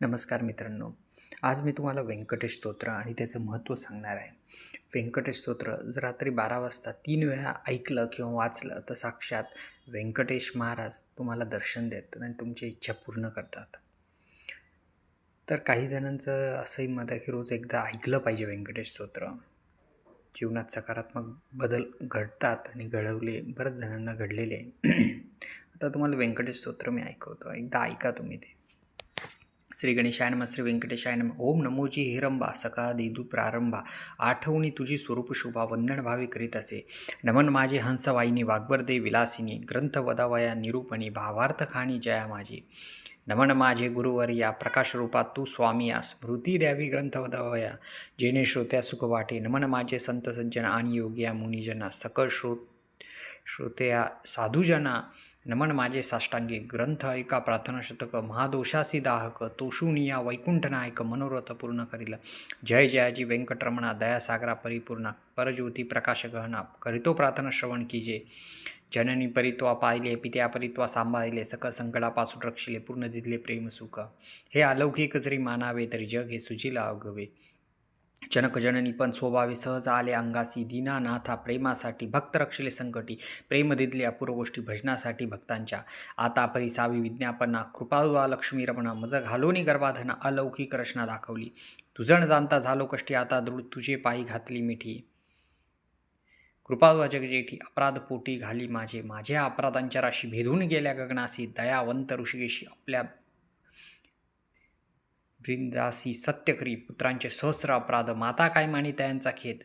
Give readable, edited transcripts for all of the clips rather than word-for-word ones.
नमस्कार मित्रांनो. आज मी तुम्हाला व्यंकटेश स्तोत्र आणि त्याचं महत्त्व सांगणार आहे. व्यंकटेश स्तोत्र जर रात्री 12 वाजता 3 वेळा ऐकलं किंवा वाचलं तर साक्षात व्यंकटेश महाराज तुम्हाला दर्शन देतात आणि तुमची इच्छा पूर्ण करतात. तर काही जणांचं असंही मत आहे की रोज एकदा ऐकलं पाहिजे व्यंकटेश स्तोत्र. जीवनात सकारात्मक बदल घडतात आणि बऱ्याच जणांना घडलेले आहे. आता तुम्हाला व्यंकटेश स्तोत्र मी ऐकवतो. एकदा ऐका तुम्ही ते. श्री गणेशाय नमः श्री व्यंकटेशाय नमः. ओम नमोजी हिरंबा सका देदू प्रारंभा आठवणी तुझी स्वरूप शोभा वंदन भावे करीत असे. नमन माझे हंसवाहिनी वाग्वर्दे विलासिनी ग्रंथ वदावया निरूपणी भावार्थ खाणी जया माझी. नमन माझे गुरुवर्या प्रकाश रूपात तू स्वामी या स्मृती द्यावी ग्रंथ वदावया जेणे श्रोत्या सुख वाटे. नमन माझे संत सज्जन आणि योग्या मुनिजना सकळ श्रोत्या साधुजना. नमन माझे साष्टांगी ग्रंथ ऐका प्रार्थना शतक महादोषासी दाहक तोषुनिया वैकुंठ नायक मनोरथ पूर्ण करील. जय जयाजी व्यंकटरमणा दयासागरा परिपूर्णा परज्योती प्रकाश गहना करीतो प्रार्थना श्रवण कीजे. जननी परित्वा पाहिले पित्या परित्वा सांभाळले सकळ संकटापासून रक्षिले पूर्ण दिले प्रेम सुख. हे अलौकिक जरी मानावे तरी जग हे सुजिला अवघवे. जनक जननी पण स्वभावे सहज आले अंगासी दीनानाथा प्रेमासाठी भक्त रक्षले संकटी प्रेम दिदले अपूर्व गोष्टी भजनासाठी भक्तांच्या. आता परिसावी विज्ञापना कृपाळुआ लक्ष्मी रमणा मज घालोनी गर्भाधना अलौकिक रचना दाखवली. तुझण जाणता झालो कष्टी आता दृढ तुझे पायी घातली मिठी. कृपाळुआ जगजेठी अपराध पोटी घाली माझ्या अपराधांच्या राशी भेदून गेल्या गगनासी. दयावंत ऋषिकेशी आपल्या वृंदासी सत्यकरी पुत्रांचे सहस्र अपराध माता काय मानी त्यांचा खेद.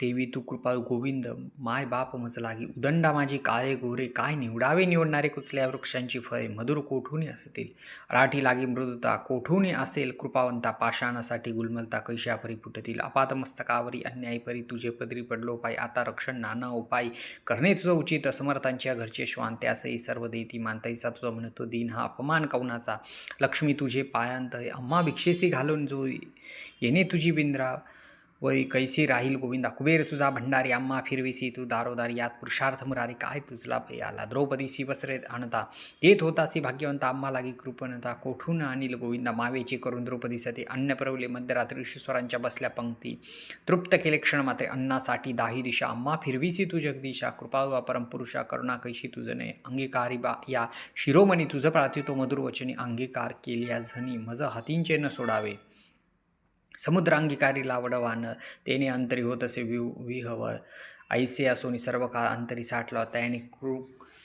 देवी तू कृपाळू गोविंद माय बाप मज लागी उदंडा माझी काळे गोरे काय निवडावे कुचल्या वृक्षांची फळे मधुर कोठून असतील. राठी लागी मृदुता कोठून असेल कृपावंता पाषाणासाठी गुलमलता कैशा परी फुटतील. अपातमस्तकावरी अन्यायी परी तुझे पदरी पडलो पाय आता रक्षण नाना उपाय करणे तुझं उचित. समर्थांच्या घरचे श्वान त्यासही सर्व देती मानताईचा तुझा म्हणतो दिन हा अपमान कौनाचा. लक्ष्मी तुझे पायांत अम्मा भिक्षेसी घालून जो येणे तुझी बिंद्रा वै कैसी राहील गोविंदा. कुबेर तुझा भंडारी अम्मा फिरविसी तू दारोदारी यात पुरुषार्थ मुरारी काय तुझला भय आला. द्रौपदीसी वस्त्रे आणता देत होतासी भाग्यवंता अम्मा लागी कृपणता कोठून आणील गोविंदा. मावेचे करून द्रौपदीसाठी अन्न पुरवले मध्यरात्री ऋषीश्वरांच्या बसल्या पंक्ती तृप्त केले क्षण मात्रे अन्नासाठी दाही दिशा. अम्मा फिरविसी तू जगदीशा कृपाळुआ परमपुरुषा करुणा कैशी तुझने अंगीकारी बा या शिरोमणी. तुझं प्रार्थितो मधुर वचनी अंगीकार केल्या झनी मज हातींचे न सोडावे. समुद्र अंगीकारी लावडवान तेने अंतरी होत असे विहवळ ऐसे असोनी सर्व काळ अंतरी साठला. त्याने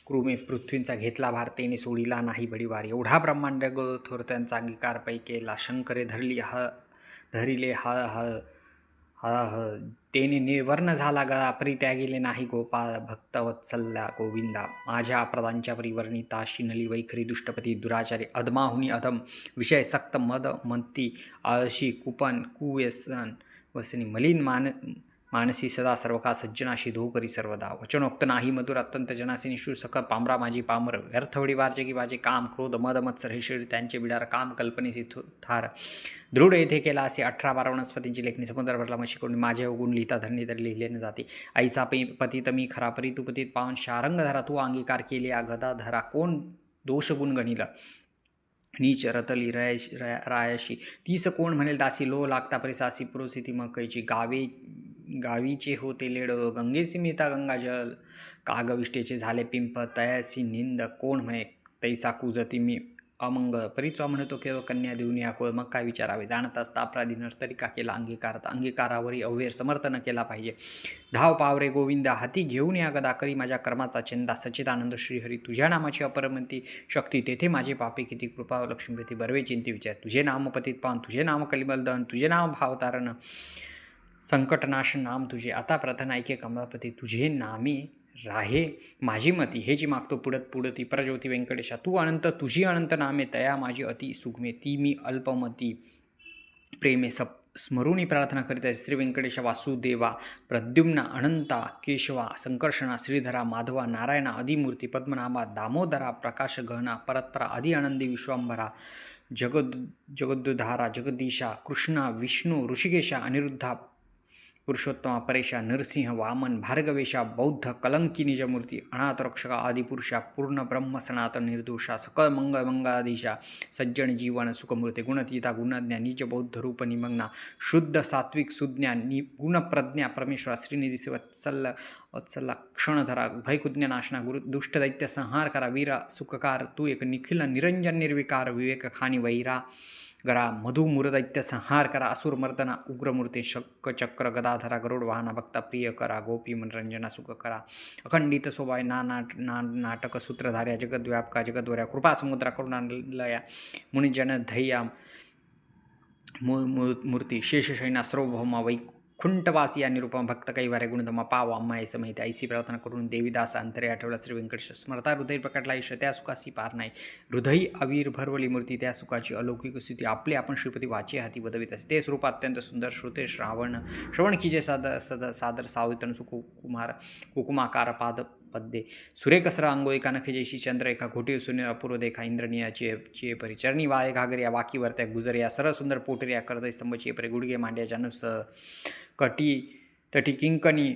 क्रूमे पृथ्वींचा घेतला भार तेने सोडिला नाही बडीवार. एवढा ब्रह्मांड थोर त्यांचा अंगीकार पै केला शंकरे धरिले हळ हळ हळ तेने निवर्ण झाला गळा परित्यागिले नाही गोपाळ भक्तवत्सल्या गोविंदा. माझ्या अपराधांच्या परिवर्णिता शिनली वैखरी दुष्टपती दुराचारी अधमाहुनी अधम विषय सक्त मद मंती आळशी कुपन कुव्यसन वसनी मलिन मानसी सदा सर्वका सज्जनाशी धो करी सर्वदा. वचनोक्त नाही मधुर अत्यंत जनासी निष्ठुर सकळ पामरा माझी पामर व्यर्थवडी वारजगी वाजे काम क्रोध मद मत्सर हे शरीर त्यांचे बिडार काम कल्पनेसी थार. दृढ येथे केला असे 18-12 वनस्पतींची लेखणी समुद्र भरला मशी करून माझे अवगुण लिहिता धरणी तर लिहिले न जाते. आईचा पतित मी खरा परी तू पतित पावन शारंग धरा तू अंगीकार केले या गदा धरा कोण दोष गुण गणिल. नीच रतली रायाशी तीस कोण म्हणेल दासी लो लागता परिसासी पुरोसिती मग कैची. गावीचे होते लेड गंगेसी मिळता गंगाजल कागविष्टेचे झाले पिंप तयासी निंद कोण म्हणे तैसा कुजती मी अमंगळ. परिचवा म्हणतो केवळ कन्या देऊन या कोळ मग काय विचारावे. जाणत असता अपराधी नर्तरी का केला अंगीकार अंगीकारावरी अवेर समर्थन केला पाहिजे. धाव पावरे गोविंदा हाती घेऊन या गदा करी माझ्या कर्माचा चंदा. सच्चिदानंद श्रीहरी तुझ्या नामाची अपरमंती शक्ती तेथे माझे पापे किती कृपा लक्ष्मीपती बर्वे चिंती विचार. तुझे नाम पतित पावन तुझे नाम कलिमलदन तुझे नाम भावतारण संकटनाश नाम तुझे. आता प्रार्थना ऐके कमलापती तुझे नामे राहे माझी मती. हे जी मागतो पुढती परज्योती व्यंकटेशा तू अनंत तुझी अनंत नामे तया माझी अति सुगमे. ती मी अल्पमती प्रेमे स्मरुणी प्रार्थना करीत आहे. श्री व्यंकटेश वासुदेवा प्रद्युम्ना अनंता केशवा संकर्षणा श्रीधरा माधवा नारायणा आदिमूर्ती पद्मनाभा दामोदरा प्रकाश गहना परत्परा आदि आनंदी विश्वांबरा जगद्धारा जगदीशा कृष्णा विष्णू ऋषिकेशा अनिरुद्धा पुरुषोत्तमा परेशा नरसिंह वामन भार्गवेशा बौद्ध कलंकी निजमूर्ती अनाथ रक्षका आदिपुरुषा पूर्ण ब्रह्म सनातन निर्दोषा सकळ मंगळाधीशा सज्जन जीवन सुखमूर्ती गुणतीता गुणज्ञा निज बौद्ध रूप निमग्ना शुद्ध सात्विक सुज्ञा गुणप्रज्ञा परमेश्वरा श्रीनिधी वत्सल्ला क्षणधरा भयकुज्ञ नाशना गुरु दुष्ट दैत्य संहार करा वीरा सुखकार तू एक निखिल निरंजन निर्विकार विवेक खानी वैरा गरा मधु मुरदैत्य संहार करा असुर मर्दना उग्रमूर्ती शक्क चक्र गदाधरा गरुड वाहना भक्ता प्रिय करा गोपी मनरंजना सुख करा अखंडित शोभाय नाटक सूत्रधार्या जगद्व्यापका जगद्वऱ्या कृपा समुद्रा करुणालया मुनिजन धैया मूर्ती शेषशैना सर्वभौमा वैकुंठवासी या निरुपम भक्त कैवारे गुणधमा पाव अम्मा समेत ऐसी प्रार्थना करून देवीदास अंतरे आठवला श्री व्यंकटेश स्मरता हृदय प्रकटला ईश त्या सुखासी पार नाही हृदय अवीर भरवली मूर्ती त्या सुखाची अलौकिक स्थिती आपले आपण श्रीपती वाचे हाती बदवित असते ते स्वरूप अत्यंत सुंदर श्रुते श्रवण कीजे सादर सावतन सुकुमार कुकुमाकार पाद पद्ये सुरेखसरा अंगोळी कानखे जैशी चंद्ररेखा घोटी सुने अपूर्व देखा इंद्रनिया चे परी चरणी वाय घागरिया वाकी वरत्या गुजरिया सरळ सुंदर पोटरिया करदय स्तंभ चेपरे गुडगे मांड्या जानूस कटी तटी किंकणी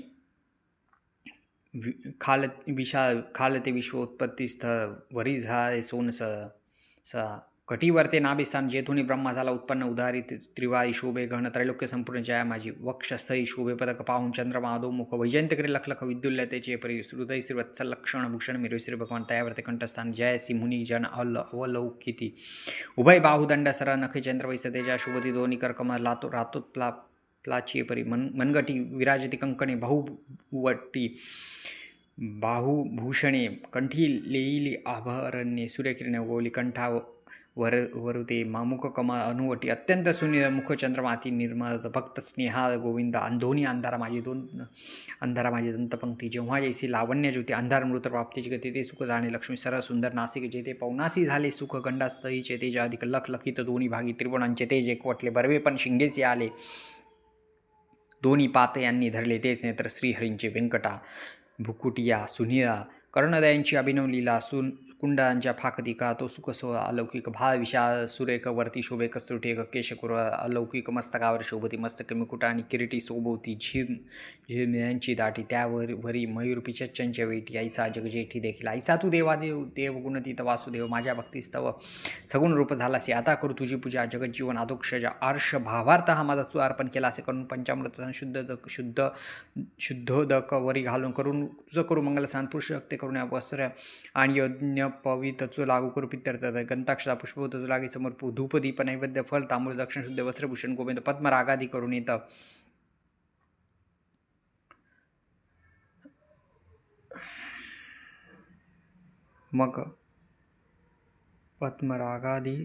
खालते विश्व उत्पत्ती स्थळ वरी झाय सोनस सा कटीवरते नाभिस्थान जेथुनी ब्रह्मा झाला उत्पन्न उदारी त्रिवारी शोभे गहन त्रैलोक्य संपूर्ण जया माझी वक्षस्थळी शोभे पदक पाहून चंद्रमा अधोमुख वैजयंत करे लखलख विद्युल्यतेचे परी हृदय श्री वत्सल लक्षण भूषण मिरव श्री भगवान तयावरते कंठस्थान जयसी मुनी जन अवलौकिती उभय बाहुदंड सर नखे चंद्र वैसतेजा शुभती दोन्ही कर्कम रातोत प्लाची परी मनगटी विराजती कंकणे बहुवटी बाहुभूषणे कंठी लेईली आभरण्ये सूर्यकिरणे गोली कंठा वरुते मामुख कमा अनुवटी अत्यंत सुनील मुखचंद्रमाती निर्मल भक्त स्नेहा गोविंद अंधोनी अंधारा माझी दंतपंक्ती जेव्हा जैसी लावण्य ज्योती अंधार मृत प्राप्तीची गती ते सुख जाणे लक्ष्मी सरळ सुंदर नासिक जेते पौनासी झाले सुख गंडास्तळीचे तेज अधिक लखलखित दोन्ही भागी त्रिभुवनांचे तेज एकवटले बरवे पण शिंगेचे आले दोन्ही पात यांनी धरले तेच नेत्र श्रीहरींचे व्यंकटा भुकुटिया सुनीला कर्णदयांची अभिनव लीला कुंडांच्या फाकतिका तो सुखसोहळा अलौकिक भाव विशाल सुरेख वरती शोभे कस्तुटे केशकुर अलौकिक मस्तकावर शोभती मस्तक मुकुटा आणि किरीटी सोबवती झिरमिळ्यांची दाटी त्यावर वरी मयूरपिचच्चंच्या वेटी ऐसा जगजेठी देखील ऐसा तू देवादेव देव गुणतीत वासुदेव माझ्या भक्तीस्तव सगुण रूप झालासे आता करू तुझी पूजा जगज्जीवन अधोक्षजा आर्ष भावार्थ हा माझा तू अर्पण केला असे करून पंचामृत शुद्धोदक वरी घालून करून तुझं करू मंगलस्थान पुरुष हक्ते करून वस्त्र आणि यज्ञ पवित्रचो लागू करू पित्तर्थ गंताक्षरा पुष्पवतचो लागे समर्पू धूप दीप नैवेद्य फल तांबूळ दक्षिण शुद्ध वस्त्रभूषण गोविंद पद्मरागादी करून येतं मग पद्मरागादी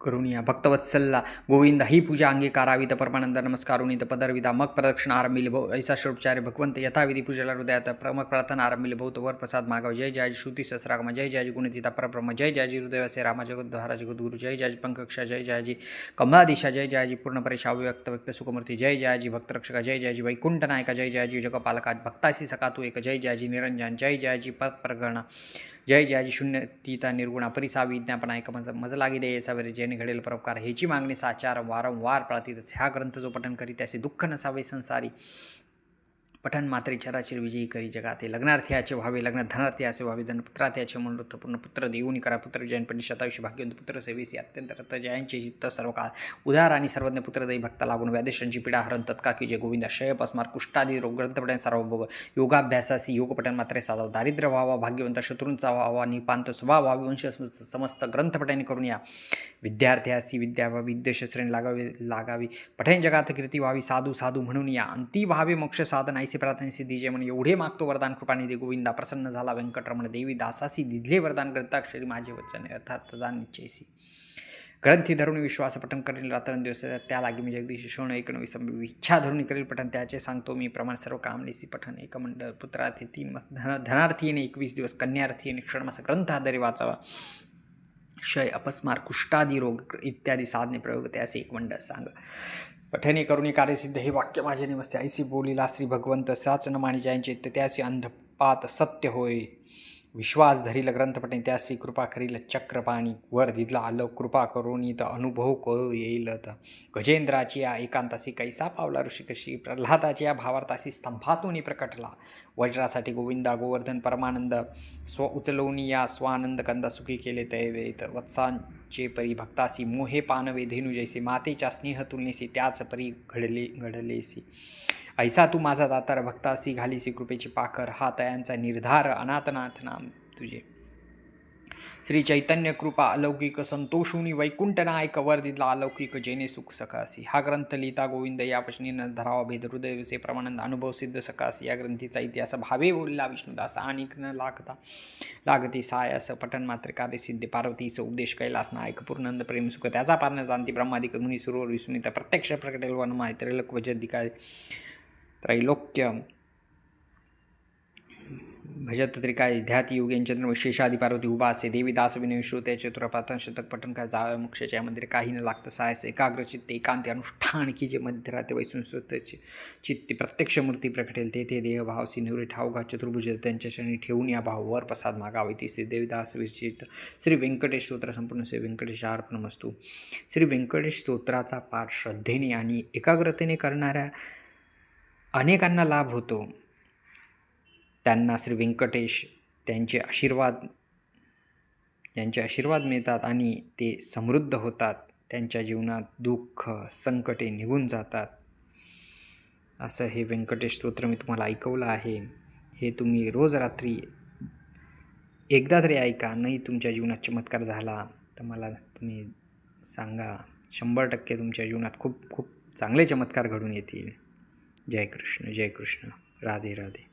करुणिया भक्तवत्सल्ला गोविंद ही पूजा अंगीकारावित परमानंद नमस्कारुनित पदरविदा मग प्रदक्षिणा आरंभिल भव ऐसा षोडोपचार्य भगवंत यथाविधी पूजेला हृदयात प्रमक प्रार्थना आरंभिल भवत वर प्रसाद मागव जय जय श्रुती सहस्रागम जय जय गुणतीता परब्रह्म जय जय हृदयसे रामा जगद्धारा जगद्गुरु जय जय पंकक्षा जय जय कमलादिशा जय जय पूर्ण परेशा व्यक्त व्यक्त सुखमूर्ती जय जय भक्तरक्षका जय जय वैकुंठ नायका जय जय जगपालका भक्तासी सका तू एक जय जय निरंजन जय जय पदप्रगणा जय जयाजी शून्यतीता निर्गुणा परिसा विज्ञापना एक मज लागी दे सावेरे जेणे घडेल परोपकार ह्याची मागणी साचार वारंवार प्रार्थीतच ह्या ग्रंथ जो पठन करी त्याचे दुःख नसावे संसारी पठन मात्रे चराचर विजयी करी जगाते लग्नार्थ्याचे व्हावे लग्न धनार्थी असे व्हावे धनपुत्रार्थ्याचे मनोरथपूर्ण पुत्र देऊनी करा पुत्र जयन पंडित शतायुष्य भाग्यवंत पुत्र सेवेसी अत्यंत रथ जयांचे चित्त सर्व काळ उदार आणि सर्वज्ञ पुत्रदयी भक्ता लागून व्यादेशांची पीडा हरण तत्का की जय गोविंद शयप अस्मार कुष्ठादी रोग ग्रंथपठन सर्वभव योगाभ्यासासी योगपठन मात्रे साधाव दारिद्र्य व्हावा भाग्यवंत शत्रूंचा व्हावा निपांत स्वभाव व्हावी वंश समस्त ग्रंथपठन करून या विद्यार्थ्यासी विद्या व्हावी विद्याशस्त्रेने लागावी पठन जगात कीर्ती व्हावी साधू साधू म्हणून या अंती व्हावे मोक्ष साधन ऐसे प्रार्थने सिद्धी जय म्हणून एवढे मागतो वरदान कृपानिधी गोविंदा प्रसन्न झाला व्यंकटरमण देवी दासासी दिधले वरदान ग्रंथाक्षरी माझे वचन अर्थार्थदान निश्चयसी ग्रंथी धरून विश्वास पठन करेल रात्रंदिवस त्या लागी मी जगदीश श्रवण ऐकणवी संभवी इच्छा धरून करेल पठन त्याचे सांगतो मी प्रमाण सर्व कामनेसी पठन एकमंडळ पुत्रार्थी 3 मास धनार्थीने 21 दिवस कन्यार्थीने क्षणमास ग्रंथ आधारे वाचावा क्षय अपस्मार कुष्ठादी रोग इत्यादी साधने प्रयोग त्याचे एक मंडळ सांग पठणे करुणी कार्यसिद्ध हे वाक्य माझे निमस्ते ऐसी बोलीला श्री भगवंत साच न मानी जायचे त्याचे अंधपात सत्य होय विश्वास धरील ग्रंथपटे त्यासी कृपा करील चक्रपाणी वर दिदला आलो कृपा करून इथं अनुभव करू येईल गजेंद्राची या एकांतासी कैसा पावला ऋषी कशी प्रल्हादाची या भावार्थासी स्तंभातून प्रकटला वज्रासाठी गोविंदा गोवर्धन परमानंद स्व उचलवणी या स्वानंद कंदा सुखी केले तैवेत वत्सांचे परी भक्तासी मोहे पानवे धेनू जैसे मातेच्या स्नेह तुलनेसी त्याच परी घडलेसी ऐसा तू माझा दातार भक्तासी घालीसी कृपेची पाखर हा तयांचा निर्धार अनाथनाथ नाम तुझे श्री चैतन्य कृपा अलौकिक संतोषुनी वैकुंठ नायक वर दिदला अलौकिक जेने सुख सकासी हा ग्रंथ लिहिता गोविंद या वचनीनं धरावा भेद हृदयसे प्रमानंद अनुभव सिद्ध सकासी या ग्रंथीचा इतिहास भावे बोलला विष्णुदास आणि न लागती सायास पठन मात्र कार्य सिद्ध पार्वतीस उपदेश कैलास नायक पूर्णंद प्रेम सुख त्याचा पारण जाणती ब्रह्मादिक मुनी सुरवर विस्मित प्रत्यक्ष प्रकटेल वनमाय त्रैलोक वजदिकाय त्रैलोक्य भजत त्रिकाय ध्याती योगेन चंद्र शेषादी पार्वती उभासे देवी दास विनय श्रोते चतुरपातन शतक पठण काय जाव्या मोक्षाच्या मंदिर काही न लागतं सायस एकाग्र चित्ते एकांती अनुष्ठान की जे मध्ये राहते वैसून स्वतःचे चित्ते प्रत्यक्ष मूर्ती प्रकटेल तेथे देहभाव सिंधुरी ठावघा चतुर्भुज त्यांच्या क्षणी ठेवून या भाव वर प्रसाद मागावे ती श्री देवीदास विरचित श्री व्यंकटेश स्तोत्र संपूर्ण श्री व्यंकटेश अर्पणमस्तु श्री व्यंकटेश स्तोत्राचा पाठ श्रद्धेने आणि एकाग्रतेने करणाऱ्या अनेकांना लाभ होतो. त्यांना श्री व्यंकटेश त्यांचे आशीर्वाद मिळतात आणि ते समृद्ध होतात. त्यांच्या जीवनात दुःख संकटे निघून जातात. असं हे व्यंकटेश स्तोत्र मी तुम्हाला ऐकवलं आहे. हे तुम्ही रोज रात्री एकदा तरी ऐका. नाही तुमच्या जीवनात चमत्कार झाला तर मला तुम्ही सांगा. 100% तुमच्या जीवनात खूप खूप चांगले चमत्कार घडून येतील. जय कृष्ण जय कृष्ण. राधे राधे.